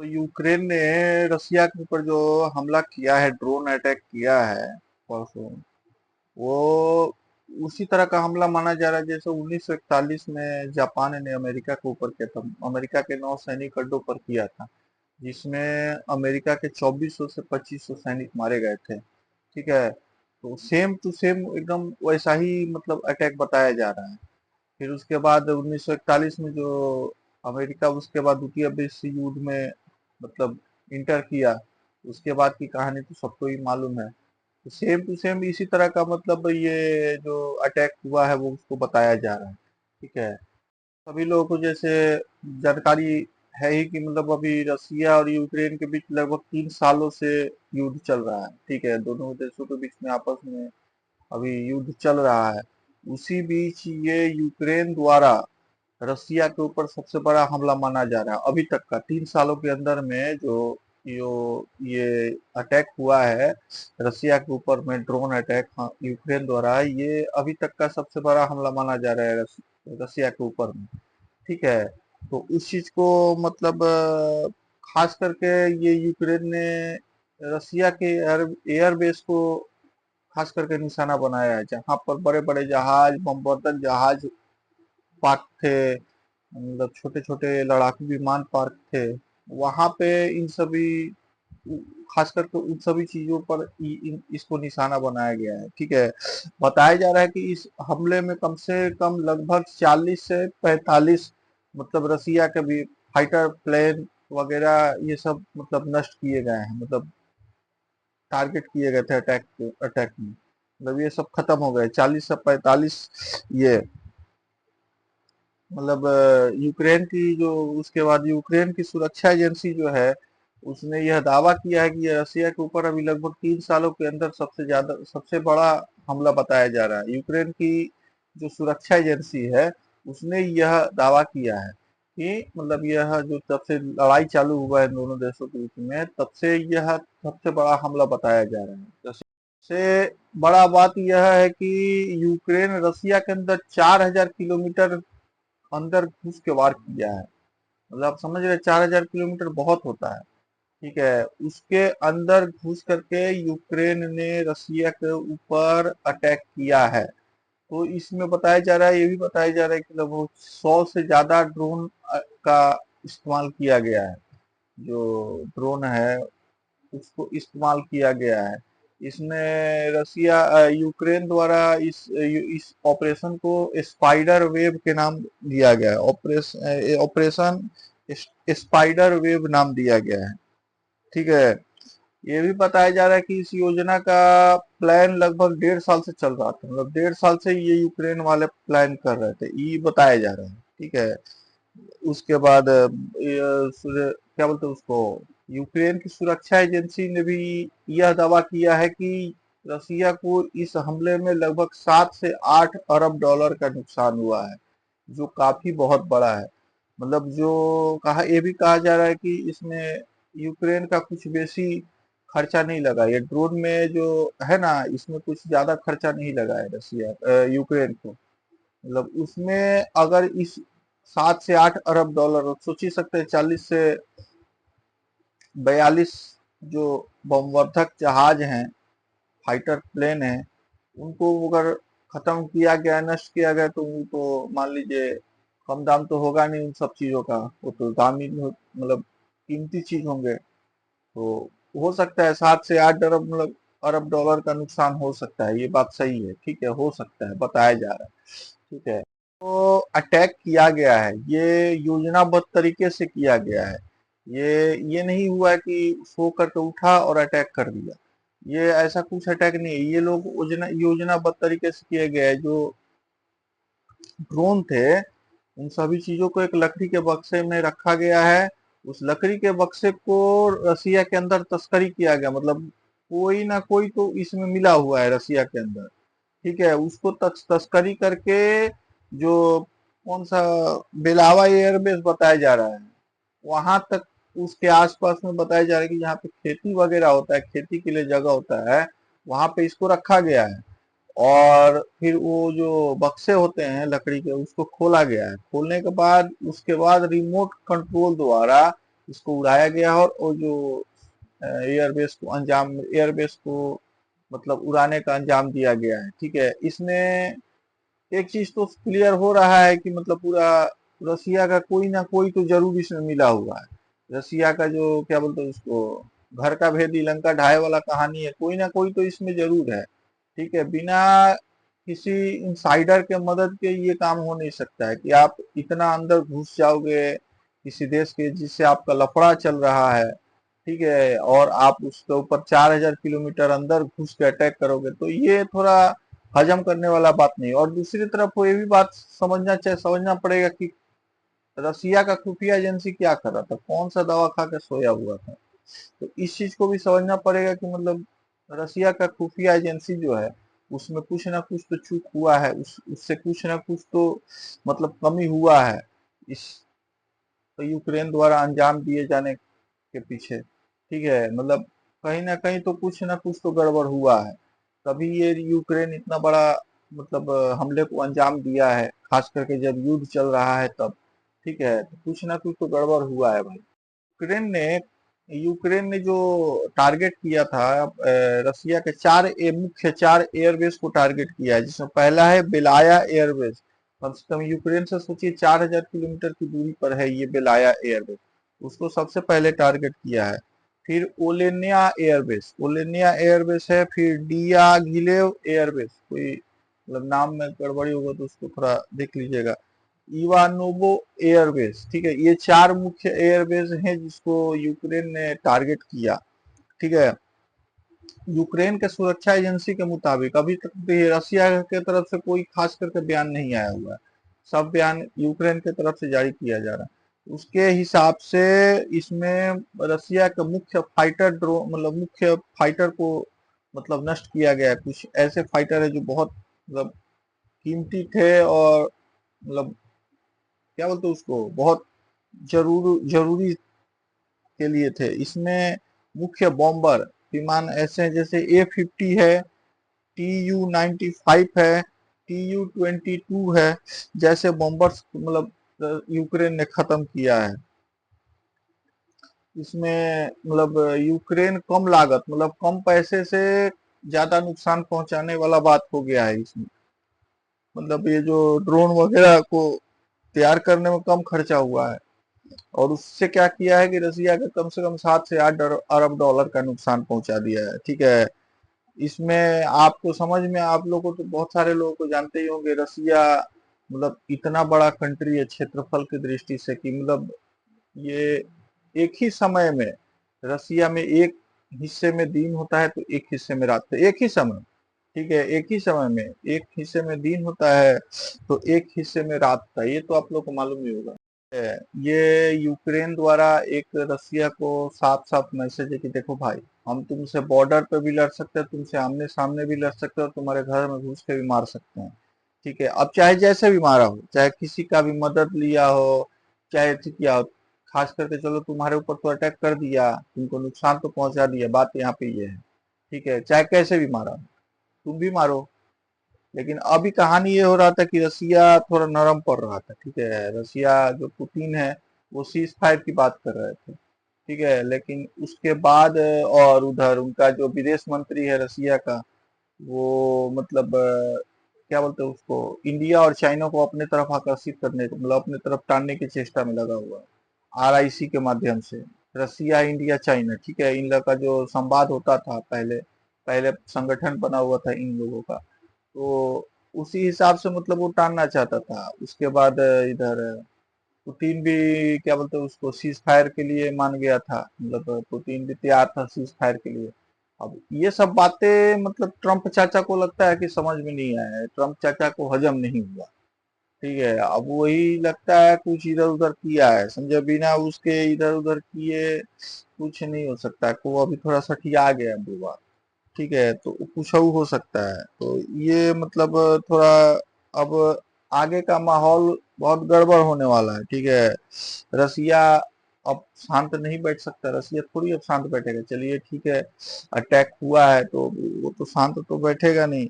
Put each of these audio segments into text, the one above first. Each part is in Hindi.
तो यूक्रेन ने रसिया के ऊपर जो हमला किया है, ड्रोन अटैक किया है परसों, वो उसी तरह का हमला माना जा रहा है जैसे 1941 में जापान ने अमेरिका के ऊपर किया था। अमेरिका के 9 सैनिक अड्डों पर किया था, जिसमें अमेरिका के 2400 से 2500 सैनिक मारे गए थे। ठीक है, तो सेम टू सेम एकदम वैसा ही मतलब अटैक बताया जा रहा है। फिर उसके बाद 1941 में जो अमेरिका उसके बाद द्वितीय विश्व युद्ध में मतलब इंटर किया, उसके बाद की कहानी तो सबको ही मालूम है। तो सेम टू सेम इसी तरह का मतलब ये जो अटैक हुआ है वो उसको बताया जा रहा है। ठीक है, सभी लोगों को जैसे जानकारी है ही कि मतलब अभी रसिया और यूक्रेन के बीच लगभग 3 सालों से युद्ध चल रहा है। ठीक है, दोनों देशों के बीच में आपस में अभी युद्ध चल रहा है। उसी बीच ये यूक्रेन द्वारा रसिया के ऊपर सबसे बड़ा हमला माना जा रहा है अभी तक का। 3 सालों के अंदर में जो ये अटैक हुआ है रसिया के ऊपर में, ड्रोन अटैक, हाँ, यूक्रेन द्वारा, ये अभी तक का सबसे बड़ा हमला माना जा रहा है रसिया के ऊपर में। ठीक है, तो उस चीज को मतलब खास करके ये यूक्रेन ने रसिया के एयर बेस को खास करके निशाना बनाया है, जहां पर बड़े बड़े जहाज, बमवर्दक जहाज पार्क थे, मतलब छोटे छोटे लड़ाकू विमान पार्क थे। वहां पे इन सभी, खास करके उन सभी चीजों पर इसको निशाना बनाया गया है। ठीक है, बताया जा रहा है कि इस हमले में कम से कम लगभग 40 से 45 मतलब रसिया के भी फाइटर प्लेन वगैरह ये सब मतलब नष्ट किए गए हैं, मतलब टारगेट किए गए थे अटैक में, मतलब ये सब खत्म हो गए 40 से 45। ये मतलब यूक्रेन की जो, उसके बाद यूक्रेन की सुरक्षा एजेंसी जो है उसने यह दावा किया है कि ये रसिया के ऊपर अभी लगभग 3 सालों के अंदर सबसे बड़ा हमला बताया जा रहा है। यूक्रेन की जो सुरक्षा एजेंसी है उसने यह दावा किया है कि मतलब यह जो तब से लड़ाई चालू हुआ है दोनों देशों के बीच में, तब से यह सबसे बड़ा हमला बताया जा रहा है। सबसे बड़ा बात यह है कि यूक्रेन रसिया के अंदर 4000 किलोमीटर अंदर घुस के वार किया है। मतलब आप समझ रहे 4000 किलोमीटर बहुत होता है। ठीक है, उसके अंदर घुस करके यूक्रेन ने रसिया के ऊपर अटैक किया है। तो इसमें बताया जा रहा है, ये भी बताया जा रहा है कि लगभग 100 से ज्यादा ड्रोन का इस्तेमाल किया गया है। जो ड्रोन है उसको इस्तेमाल किया गया है। इसमें यूक्रेन द्वारा इस ऑपरेशन को स्पाइडर वेव के नाम दिया गया है। ऑपरेशन स्पाइडर वेव नाम दिया गया है। ठीक है, ये भी बताया जा रहा है कि इस योजना का प्लान लगभग 1.5 साल से चल रहा था, मतलब 1.5 साल से ये यूक्रेन वाले प्लान कर रहे थे, ये बताया जा रहा है। ठीक है, उसके बाद क्या बोलते हैं उसको, यूक्रेन की सुरक्षा एजेंसी ने भी यह दावा किया है कि रसिया को इस हमले में लगभग 7 से 8 अरब डॉलर का नुकसान हुआ है, जो काफी बहुत बड़ा है। मतलब जो कहा, ये भी कहा जा रहा है कि इसमें यूक्रेन का कुछ बेसी खर्चा नहीं लगा, ये ड्रोन में जो है ना, इसमें कुछ ज्यादा खर्चा नहीं लगा है यूक्रेन को। मतलब उसमें अगर इस 7 से 8 अरब डॉलर, सोच ही सकते हैं, 40 से 42 जो बमवर्धक जहाज हैं, फाइटर प्लेन हैं, उनको अगर खत्म किया गया, नष्ट किया गया, तो उनको मान लीजिए कम दाम तो होगा नहीं उन सब चीजों का, वो तो दामी मतलब कीमती चीज होंगे। तो हो सकता है 7 से 8 अरब मतलब अरब डॉलर का नुकसान हो सकता है, ये बात सही है। ठीक है, हो सकता है, बताया जा रहा है। ठीक है, तो अटैक किया गया है, ये योजनाबद्ध तरीके से किया गया है। ये नहीं हुआ कि सो करके उठा और अटैक कर दिया, ये ऐसा कुछ अटैक नहीं है। ये लोग योजनाबद्ध तरीके से किए गए हैं। जो ड्रोन थे उन सभी चीजों को एक लकड़ी के बक्से में रखा गया है। उस लकड़ी के बक्से को रसिया के अंदर तस्करी किया गया, मतलब कोई ना कोई तो इसमें मिला हुआ है रसिया के अंदर। ठीक है, उसको तस्करी करके जो कौन सा बेलावा एयरबेस बताया जा रहा है, वहां तक, उसके आसपास में बताया जा रहा है कि जहाँ पे खेती वगैरह होता है, खेती के लिए जगह होता है, वहां पे इसको रखा गया है। और फिर वो जो बक्से होते हैं लकड़ी के, उसको खोला गया है। खोलने के बाद उसके बाद रिमोट कंट्रोल द्वारा इसको उड़ाया गया और वो जो एयरबेस को मतलब उड़ाने का अंजाम दिया गया है। ठीक है, इसमें एक चीज तो क्लियर हो रहा है कि मतलब पूरा रसिया का कोई ना कोई तो जरूर इसमें मिला हुआ है। रसिया का जो क्या बोलते हैं उसको, घर का भेदी लंका ढाए वाला कहानी है, कोई ना कोई तो इसमें जरूर है। ठीक है, बिना किसी इंसाइडर के मदद के ये काम हो नहीं सकता है कि आप इतना अंदर घुस जाओगे किसी देश के जिससे आपका लफड़ा चल रहा है। ठीक है, और आप उसके ऊपर 4,000 किलोमीटर अंदर घुस के अटैक करोगे, तो ये थोड़ा हजम करने वाला बात नहीं। और दूसरी तरफ वो ये भी बात समझना पड़ेगा कि रसिया का खुफिया एजेंसी क्या कर रहा था, कौन सा दवा खा के सोया हुआ था। तो इस चीज को भी समझना पड़ेगा कि मतलब रसिया का खुफिया एजेंसी जो है उसमें कुछ ना कुछ तो चूक हुआ है, उससे कुछ ना कुछ तो मतलब कमी हुआ है इस यूक्रेन द्वारा अंजाम दिए जाने के पीछे। ठीक है, मतलब कहीं ना कहीं तो कुछ ना कुछ तो गड़बड़ हुआ है, तभी ये यूक्रेन इतना बड़ा मतलब हमले को अंजाम दिया है, खास करके जब युद्ध चल रहा है तब। ठीक है, तो कुछ ना कुछ तो गड़बड़ हुआ है भाई। यूक्रेन ने यूक्रेन ने जो टारगेट किया था रसिया के मुख्य चार एयरबेस को टारगेट किया है, जिसमें पहला है बेलाया एयरबेस। कम से कम यूक्रेन से सोचिए 4,000 किलोमीटर की दूरी पर है ये बेलाया एयरबेस, उसको सबसे पहले टारगेट किया है। फिर ओलेनिया एयरबेस है, फिर डियागिलेव एयरबेस, कोई मतलब नाम में गड़बड़ी होगा तो उसको थोड़ा देख लीजिएगा। Ivanovo airbase. ठीक है, ये चार मुख्य एयरबेस हैं जिसको यूक्रेन ने टारगेट किया। ठीक है, यूक्रेन के सुरक्षा एजेंसी के मुताबिक अभी तक भी रसिया के तरफ से कोई खास करके बयान नहीं आया हुआ है, सब बयान यूक्रेन के तरफ से जारी किया जा रहा है। उसके हिसाब से इसमें रसिया के मुख्य फाइटर ड्रोन मतलब मुख्य फाइटर को मतलब नष्ट किया गया है। कुछ ऐसे फाइटर है जो बहुत मतलब कीमती थे और मतलब क्या बोलते हैं उसको, बहुत जरूरी के लिए थे। इसमें मुख्य बॉम्बर विमान ऐसे हैं जैसे A-50 है, TU-95 है, TU-22 है, जैसे बॉम्बर्स मतलब यूक्रेन ने खत्म किया है। इसमें मतलब यूक्रेन कम लागत मतलब कम पैसे से ज्यादा नुकसान पहुंचाने वाला बात हो गया है इसमें। मतलब ये जो ड्रोन वगैरह को तैयार करने में कम खर्चा हुआ है, और उससे क्या किया है कि रसिया का कम से कम 7 से 8 अरब डॉलर का नुकसान पहुंचा दिया है। ठीक है, इसमें आपको समझ में, आप लोगों को तो बहुत सारे लोगों को जानते ही होंगे, रसिया मतलब इतना बड़ा कंट्री है क्षेत्रफल की दृष्टि से कि मतलब ये एक ही समय में रसिया में एक हिस्से में दिन होता है तो एक हिस्से में रात, तो एक ही समय। ठीक है, एक ही समय में एक हिस्से में दिन होता है तो एक हिस्से में रात था, ये तो आप लोग को मालूम ही होगा। ये यूक्रेन द्वारा एक रसिया को साफ साफ मैसेज है कि देखो भाई, हम तुमसे बॉर्डर पे भी लड़ सकते हैं, तुमसे आमने सामने भी लड़ सकते हैं और तुम्हारे घर में घुस के भी मार सकते हैं। ठीक है, अब चाहे जैसे भी मारा हो, चाहे किसी का भी मदद लिया हो, चाहे ठीक किया हो, खास करके चलो तुम्हारे ऊपर तो अटैक कर दिया, तुमको नुकसान तो पहुंचा दिया, बात यहाँ पे ये है। ठीक है, चाहे कैसे भी मारा हो, तुम भी मारो। लेकिन अभी कहानी ये हो रहा था कि रसिया थोड़ा नरम पड़ रहा था। ठीक है, रसिया जो पुतिन है वो सीज फायर की बात कर रहे थे। ठीक है, लेकिन उसके बाद और उधर उनका जो विदेश मंत्री है रसिया का, वो मतलब क्या बोलते हैं उसको, इंडिया और चाइना को अपने तरफ आकर्षित करने मतलब अपने तरफ टानने की चेष्टा में लगा हुआ है, RIC के माध्यम से। रसिया, इंडिया, चाइना। ठीक है, इन लोग का जो संवाद होता था पहले, पहले संगठन बना हुआ था इन लोगों का, तो उसी हिसाब से मतलब वो टानना चाहता था। उसके बाद इधर पुतिन भी क्या बोलते हैं उसको सीज फायर के लिए मान गया था, मतलब पुतिन भी तैयार था सीज फायर के लिए। अब ये सब बातें मतलब ट्रम्प चाचा को लगता है कि समझ में नहीं आया है, ट्रम्प चाचा को हजम नहीं हुआ। ठीक है, अब वही लगता है कुछ इधर उधर किया है, समझे, बिना उसके इधर उधर किए कुछ नहीं हो सकता, को अभी थोड़ा सठिया गया बुआ। ठीक है, तो कुछ हो सकता है, तो ये मतलब थोड़ा अब आगे का माहौल बहुत गड़बड़ होने वाला है। ठीक है, रसिया अब शांत नहीं बैठ सकता, रसिया थोड़ी अब शांत बैठेगा। चलिए ठीक है, अटैक हुआ है तो वो तो शांत तो बैठेगा नहीं।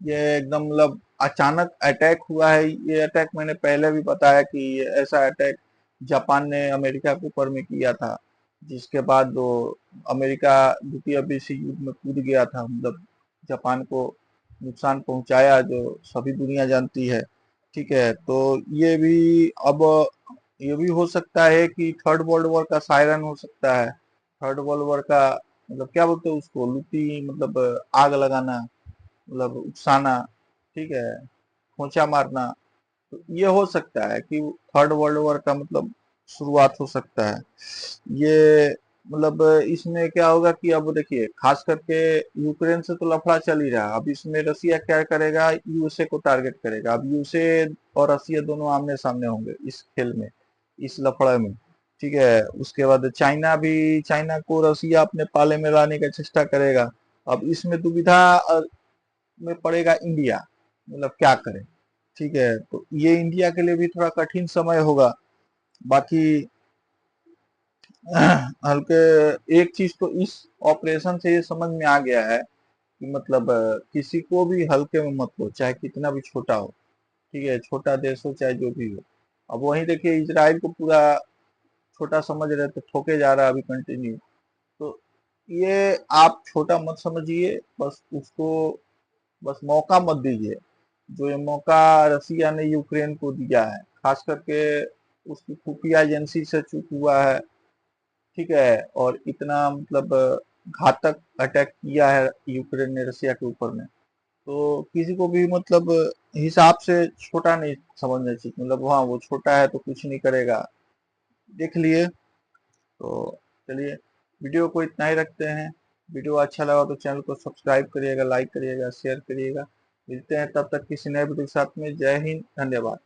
ये एकदम मतलब अचानक अटैक हुआ है, ये अटैक मैंने पहले भी बताया कि ये ऐसा अटैक जापान ने अमेरिका के ऊपर में किया था, जिसके बाद वो अमेरिका द्वितीय विश्व युद्ध में कूद गया था, मतलब जापान को नुकसान पहुंचाया, जो सभी दुनिया जानती है। ठीक है, तो ये भी अब ये भी हो सकता है कि थर्ड वर्ल्ड वॉर का सायरन हो सकता है। थर्ड वर्ल्ड वॉर का मतलब क्या बोलते हैं उसको, लुटी मतलब आग लगाना, मतलब उकसाना, ठीक है, खोंचा मारना। तो ये हो सकता है कि थर्ड वर्ल्ड वॉर का मतलब शुरुआत हो सकता है ये। मतलब इसमें क्या होगा कि अब देखिए, खास करके यूक्रेन से तो लफड़ा चल ही रहा है, अब इसमें रसिया क्या करेगा, यूएसए को टारगेट करेगा। अब यूएसए और रसिया दोनों आमने सामने होंगे इस खेल में, इस लफड़े में। ठीक है, उसके बाद चाइना को रसिया अपने पाले में लाने का चेष्टा करेगा। अब इसमें दुविधा में पड़ेगा इंडिया, मतलब क्या करे। ठीक है, तो ये इंडिया के लिए भी थोड़ा कठिन समय होगा। बाकी हल्के एक चीज तो इस ऑपरेशन से ये समझ में आ गया है कि मतलब किसी को भी हल्के में मत लो, चाहे कितना भी छोटा हो। ठीक है, छोटा देश हो चाहे जो भी हो। अब वहीं देखिए, इजराइल को पूरा छोटा समझ रहे थे, ठोके जा रहा है अभी कंटिन्यू। तो ये आप छोटा मत समझिए, बस उसको बस मौका मत दीजिए। जो ये मौका रसिया ने यूक्रेन को दिया है, खास करके उसकी खुफिया एजेंसी से चूक हुआ है। ठीक है, और इतना मतलब घातक अटैक किया है यूक्रेन ने रसिया के ऊपर में। तो किसी को भी मतलब हिसाब से छोटा नहीं समझना चाहिए, मतलब हाँ वो छोटा है तो कुछ नहीं करेगा, देख लिए। तो चलिए, वीडियो को इतना ही रखते हैं। वीडियो अच्छा लगा तो चैनल को सब्सक्राइब करिएगा, लाइक करिएगा, शेयर करिएगा। मिलते हैं तब तक किसी नए वीडियो के साथ में। जय हिंद, धन्यवाद।